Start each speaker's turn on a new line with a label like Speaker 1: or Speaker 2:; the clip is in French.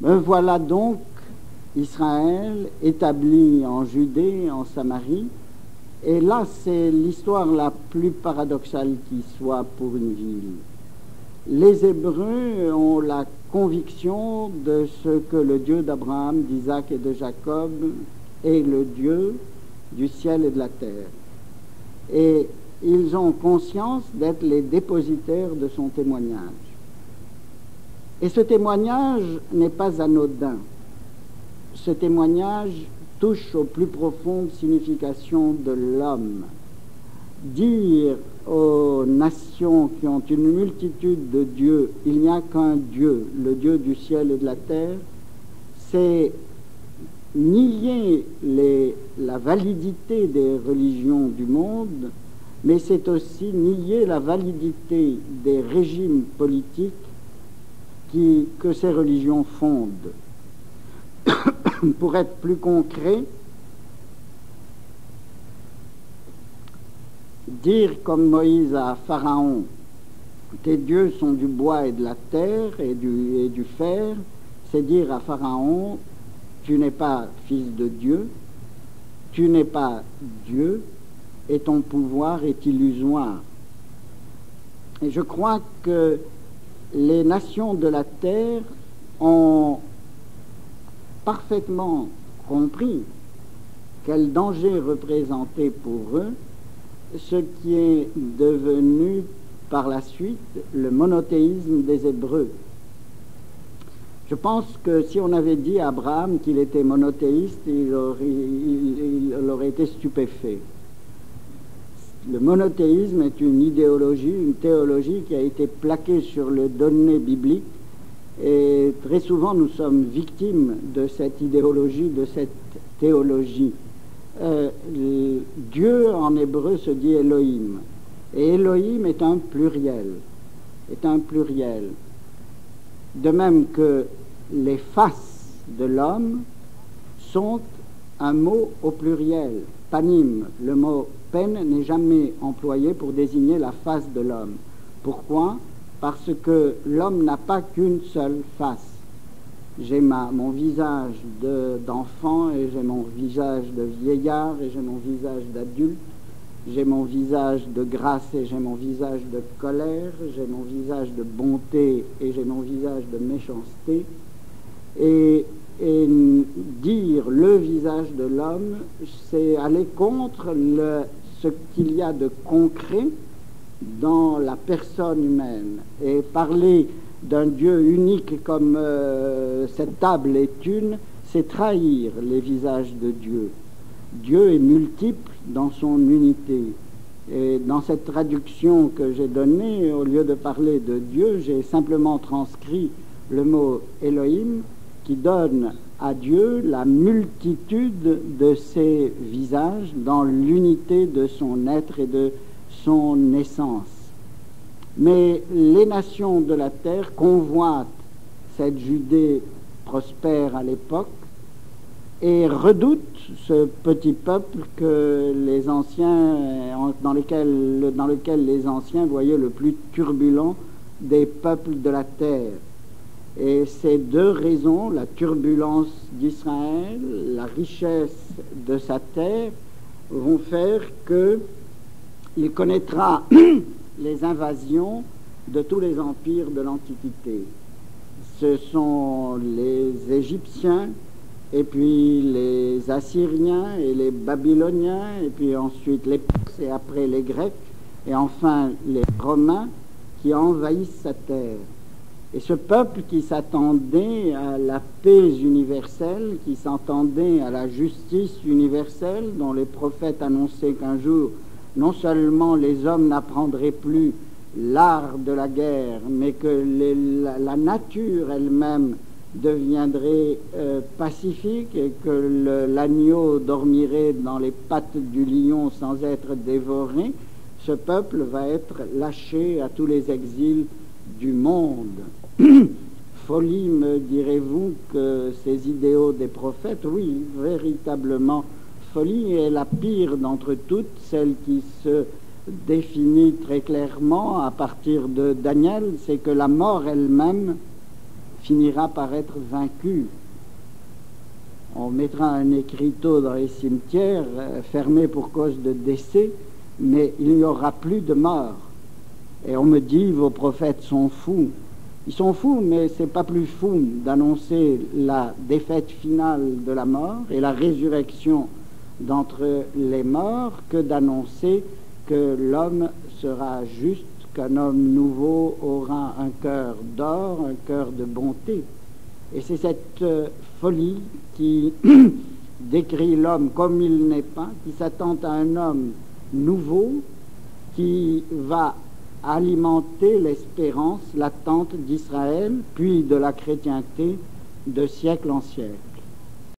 Speaker 1: Voilà donc Israël établi en Judée, en Samarie, et là c'est l'histoire la plus paradoxale qui soit pour une ville. Les Hébreux ont la conviction de ce que le Dieu d'Abraham, d'Isaac et de Jacob est le Dieu du ciel et de la terre. Et ils ont conscience d'être les dépositaires de son témoignage. Et ce témoignage n'est pas anodin. Ce témoignage touche aux plus profondes significations de l'homme. Dire aux nations qui ont une multitude de dieux, il n'y a qu'un Dieu, le Dieu du ciel et de la terre, c'est nier la validité des religions du monde, mais c'est aussi nier la validité des régimes politiques que ces religions fondent. Pour être plus concret, dire comme Moïse à Pharaon, tes dieux sont du bois et de la terre et du fer, c'est dire à Pharaon, tu n'es pas fils de Dieu, tu n'es pas Dieu, et ton pouvoir est illusoire. Et je crois que les nations de la terre ont parfaitement compris quel danger représentait pour eux ce qui est devenu par la suite le monothéisme des Hébreux. Je pense que si on avait dit à Abraham qu'il était monothéiste, il aurait été stupéfait. Le monothéisme est une idéologie, une théologie qui a été plaquée sur le donné biblique, et très souvent nous sommes victimes de cette idéologie, de cette théologie. Dieu en hébreu se dit Elohim, et Elohim est un pluriel, de même que les faces de l'homme sont un mot au pluriel, panim. Le mot pen n'est jamais employé pour désigner la face de l'homme. Pourquoi? Parce que l'homme n'a pas qu'une seule face. J'ai mon visage d'enfant, et j'ai mon visage de vieillard, et j'ai mon visage d'adulte, j'ai mon visage de grâce, et j'ai mon visage de colère, j'ai mon visage de bonté, et j'ai mon visage de méchanceté. Et dire le visage de l'homme, c'est aller contre ce qu'il y a de concret dans la personne humaine. Et parler d'un Dieu unique comme cette table est une, c'est trahir les visages de Dieu. Dieu est multiple dans son unité. Et dans cette traduction que j'ai donnée, au lieu de parler de Dieu, j'ai simplement transcrit le mot Elohim, qui donne à Dieu la multitude de ses visages dans l'unité de son être et de son essence. Mais les nations de la terre convoitent cette Judée prospère à l'époque et redoutent ce petit peuple que les anciens, dans lequel les anciens voyaient le plus turbulent des peuples de la terre. Et ces deux raisons, la turbulence d'Israël, la richesse de sa terre, vont faire qu'il connaîtra les invasions de tous les empires de l'Antiquité. Ce sont les Égyptiens, et puis les Assyriens et les Babyloniens, et puis ensuite les Perses, et après les Grecs, et enfin les Romains qui envahissent sa terre. Et ce peuple qui s'attendait à la paix universelle, qui s'attendait à la justice universelle, dont les prophètes annonçaient qu'un jour, non seulement les hommes n'apprendraient plus l'art de la guerre, mais que la nature elle-même deviendrait pacifique, et que l'agneau dormirait dans les pattes du lion sans être dévoré, ce peuple va être lâché à tous les exils du monde. Folie, me direz-vous, que ces idéaux des prophètes? Oui, véritablement folie, est la pire d'entre toutes, celle qui se définit très clairement à partir de Daniel, c'est que la mort elle-même finira par être vaincu. On mettra un écriteau dans les cimetières, fermé pour cause de décès, mais il n'y aura plus de mort. Et on me dit, vos prophètes sont fous. Ils sont fous, mais c'est pas plus fou d'annoncer la défaite finale de la mort et la résurrection d'entre les morts que d'annoncer que l'homme sera juste, qu'un homme nouveau aura un cœur d'or, un cœur de bonté. Et c'est cette folie qui décrit l'homme comme il n'est pas, qui s'attend à un homme nouveau, qui va alimenter l'espérance, l'attente d'Israël, puis de la chrétienté de siècle en siècle.